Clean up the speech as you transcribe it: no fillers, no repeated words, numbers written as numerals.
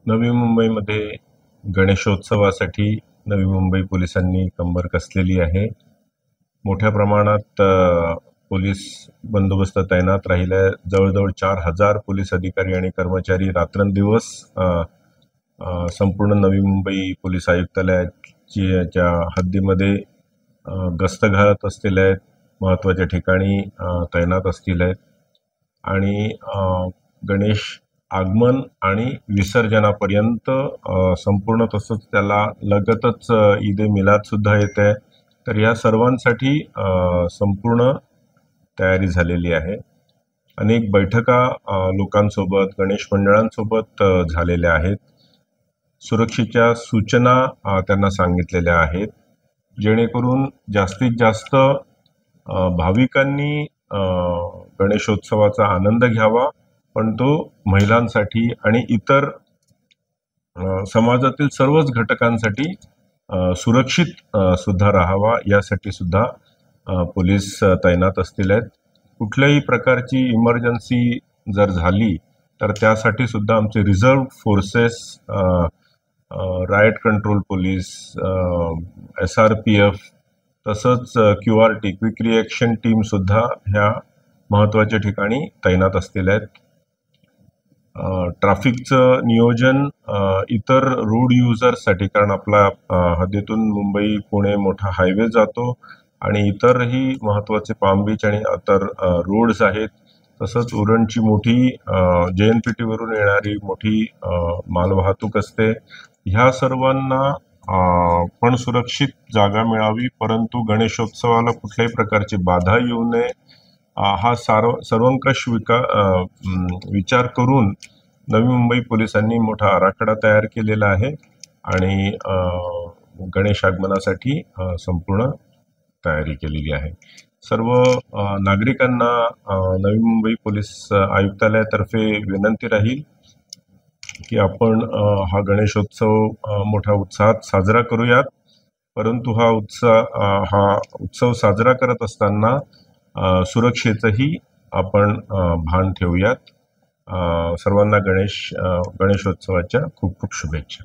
नवी मुंबईमध्ये गणेशोत्सवासाठी नवी मुंबई पोलिसांनी कंबर कसलेली आहे. मोठ्या प्रमाणात पोलीस बंदोबस्त तैनात राहिला. जवळजवळ 4,000 पोलीस अधिकारी आणि कर्मचारी रात्रंदिवस संपूर्ण नवी मुंबई पोलीस आयुक्तालयाच्या हद्दीमध्ये गस्त घालत असलेले आहेत. महत्त्वाच्या ठिकाणी तैनात असतील आहेत आणि गणेश आगमन आणि विसर्जनापर्यंत संपूर्ण, तसंच त्याला लगतच ईद ए मिलाद सुद्धा येते. तर या सर्वांसाठी संपूर्ण तयारी झालेली आहे. अनेक बैठका लोकांसोबत, गणेश मंडळांसोबत झालेल्या आहेत. सुरक्षेच्या सूचना त्यांना सांगितलेल्या आहेत, जेणेकरून जास्तीत जास्त भाविकांनी गणेशोत्सवाचा आनंद घ्यावा, पण तो महिलांसाठी आणि इतर समाजातील सर्वच घटकांसाठी सुरक्षित सुद्धा राहावा, यासाठी सुद्धा पोलीस तैनात असतील आहेत. कुठल्याही प्रकारची इमर्जन्सी जर झाली तर त्यासाठी सुद्धा आमचे reserve forces, riot control police, SRPF, तसंच QRT क्विक रिॲक्शन टीम सुद्धा ह्या महत्त्वाच्या ठिकाणी तैनात असतील आहेत. ट्रॅफिकचं नियोजन इतर रोड युजर्ससाठी, कारण आपला हद्दीतून मुंबई पुणे मोठा हायवे जातो आणि इतरही महत्त्वाचे पाम बीच आणि इतर रोड्स आहेत. तसंच उरणची मोठी JNPT वरून येणारी मोठी मालवाहतूक असते. ह्या सर्वांना पण सुरक्षित जागा मिळावी, परंतु गणेशोत्सवाला कुठल्याही प्रकारची बाधा येऊ नये, हा सर्वंकष विचार करून नवी मुंबई पोलिसांनी मोठा आराखडा तयार केलेला आहे आणि गणेश आगमनासाठी संपूर्ण तयारी केलेली आहे. सर्व नागरिकांना नवी मुंबई पोलीस आयुक्तालयातर्फे विनंती राहील की आपण हा गणेशोत्सव मोठ्या उत्साहात साजरा करूयात, परंतु हा उत्सव साजरा करत असताना सुरक्षेचंही आपण भान ठेवूयात. सर्वांना गणेशोत्सवाच्या खूप खूप शुभेच्छा.